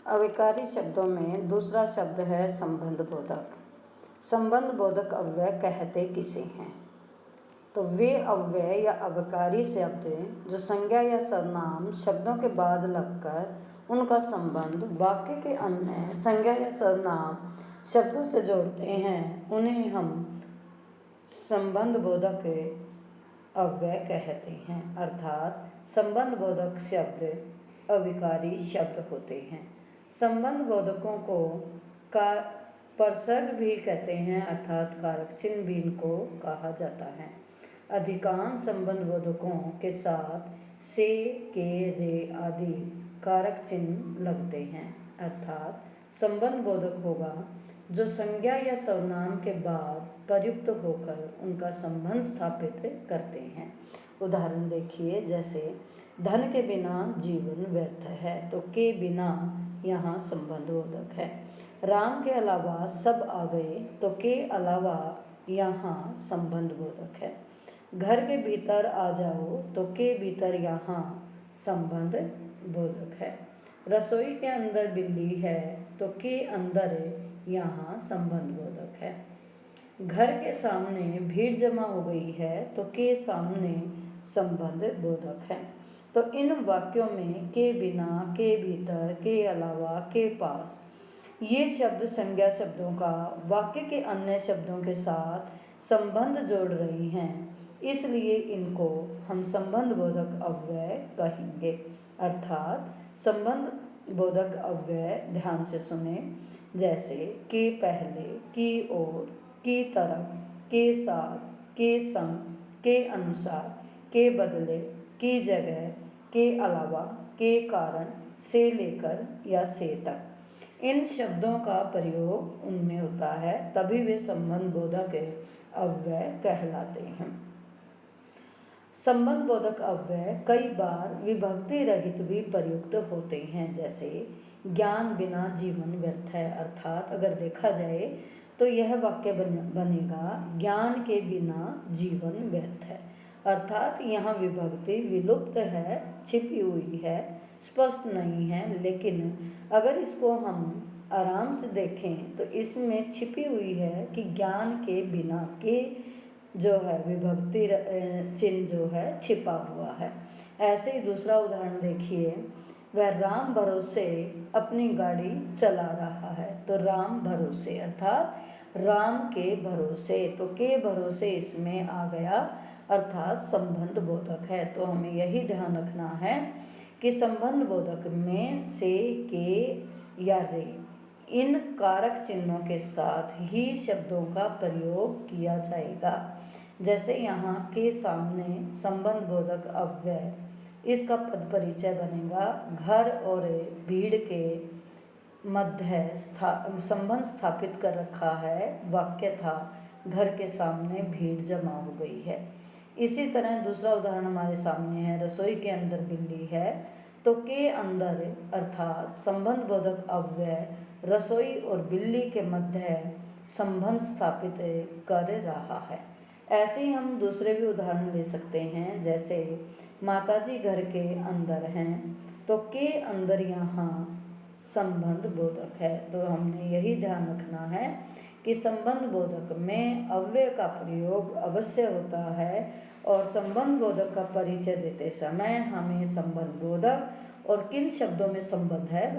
अविकारी शब्दों में दूसरा शब्द है संबंध बोधक। संबंध बोधक अव्यय कहते किसे हैं? तो वे अव्यय या अविकारी शब्द जो संज्ञा या सर्वनाम शब्दों के बाद लगकर उनका संबंध वाक्य के अन्य संज्ञा या सर्वनाम शब्दों से जोड़ते हैं, उन्हें हम संबंध बोधक अव्यय कहते हैं। अर्थात संबंध बोधक शब्द अविकारी शब्द होते हैं। संबंध बोधकों को परसर्ग भी कहते हैं, अर्थात कारक चिन्ह भी इनको कहा जाता है। अधिकांश संबंध बोधकों के साथ से, के, रे आदि कारक चिन्ह लगते हैं। अर्थात संबंध बोधक होगा जो संज्ञा या सर्वनाम के बाद प्रयुक्त होकर उनका संबंध स्थापित करते हैं। उदाहरण देखिए, जैसे धन के बिना जीवन व्यर्थ है, तो के बिना यहाँ संबंध बोधक है। राम के अलावा सब आ गए, तो के अलावा यहाँ संबंध बोधक है। घर के भीतर आ जाओ, तो के भीतर यहाँ संबंध बोधक है। रसोई के अंदर बिल्ली है, तो के अंदर यहाँ संबंध बोधक है। घर के सामने भीड़ जमा हो गई है, तो के सामने संबंध बोधक है। तो इन वाक्यों में के बिना, के भीतर, के अलावा, के पास ये शब्द संज्ञा शब्दों का वाक्य के अन्य शब्दों के साथ संबंध जोड़ रही हैं, इसलिए इनको हम संबंध बोधक अव्यय कहेंगे। अर्थात संबंध बोधक अव्यय ध्यान से सुने, जैसे के पहले, की ओर, की तरफ, के साथ, के संग, के अनुसार, के बदले, की जगह, के अलावा, के कारण, से लेकर या से तक इन शब्दों का प्रयोग उनमें होता है, तभी वे संबंध बोधक अव्यय कहलाते हैं। संबंध बोधक अव्यय कई बार विभक्ति रहित भी प्रयुक्त होते हैं, जैसे ज्ञान बिना जीवन व्यर्थ है। अर्थात अगर देखा जाए तो यह वाक्य बनेगा ज्ञान के बिना जीवन व्यर्थ है। अर्थात यहाँ विभक्ति विलुप्त है, छिपी हुई है, स्पष्ट नहीं है, लेकिन अगर इसको हम आराम से देखें तो इसमें छिपी हुई है कि ज्ञान के बिना के जो है विभक्ति चिन्ह जो है छिपा हुआ है। ऐसे ही दूसरा उदाहरण देखिए, वह राम भरोसे अपनी गाड़ी चला रहा है, तो राम भरोसे अर्थात राम के भरोसे, तो के भरोसे इसमें आ गया, अर्थात संबंध बोधक है। तो हमें यही ध्यान रखना है कि संबंध बोधक में से, के या रे इन कारक चिन्हों के साथ ही शब्दों का प्रयोग किया जाएगा। जैसे यहाँ के सामने संबंध बोधक अव्यय, इसका पद परिचय बनेगा घर और भीड़ के मध्य संबंध स्थापित कर रखा है। वाक्य था घर के सामने भीड़ जमा हो गई है। इसी तरह दूसरा उदाहरण हमारे सामने है, रसोई के अंदर बिल्ली है, तो के अंदर अर्थात संबंध बोधक अव्यय रसोई और बिल्ली के मध्य संबंध स्थापित कर रहा है। ऐसे ही हम दूसरे भी उदाहरण ले सकते हैं, जैसे माताजी घर के अंदर हैं, तो के अंदर यहाँ संबंध बोधक है। तो हमने यही ध्यान रखना है कि संबंध बोधक में अव्यय का प्रयोग अवश्य होता है, और संबंध बोधक का परिचय देते समय हमें संबंध बोधक और किन शब्दों में संबंध है